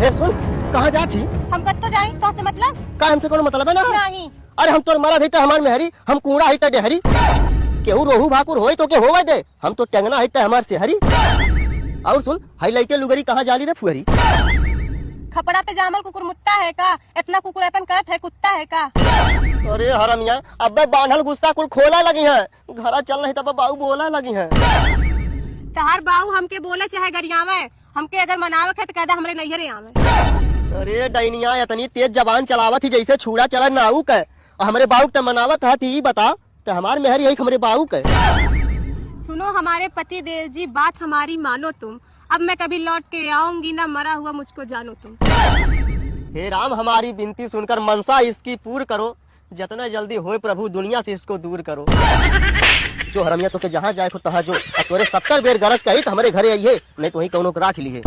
ए सुन, कहाँ जा थी? हम कब तो जाई तो से मतलब का हमसे कोनो मतलब है ना? नहीं। अरे हम तो मरा था हमार मेहरी, हम कूड़ा है डेहरी। केहू रोहू भाकुर होई तो के होवे दे, हम तो टेंगना है हमार से हरी। और सुन, हाई लइके लुगरी कहाँ जाली रे फुहरी? खपड़ा पे जामल कुकुर मुत्ता है का? इतना कुकुर अपन करत है कुत्ता है का? अरे हरमिया, अबे बांधल गुस्सा कुल खोला लगी है, घरा चल नहीं तब बाऊ बोला लगी है। तहार बाऊ हमके बोले चाहे गरियावे, हमके अगर मनावे है तो कहदा हमरे नैहरे आवे। अरे डैनिया इतनी तेज जबान चलावत ही जैसे छुड़ा चला नाऊ के, और हमरे बाऊ के मनावत है बता तो हमार मेहरी है हमरे बाऊ के। सुनो हमारे पति देव जी, बात हमारी मानो तुम, अब मैं कभी लौट के आऊंगी ना, मरा हुआ मुझको जानो तुम। हे राम, हमारी विनती सुनकर मनसा इसकी पूर्ण करो, जितना जल्दी होए प्रभु दुनिया से इसको दूर करो। जो हरमिया तो के जहाँ जाए तहाँ जो, तोरे 70 बेर गरज कही तो हमारे घरे आइए, नहीं तो वही कौनो राख लिए।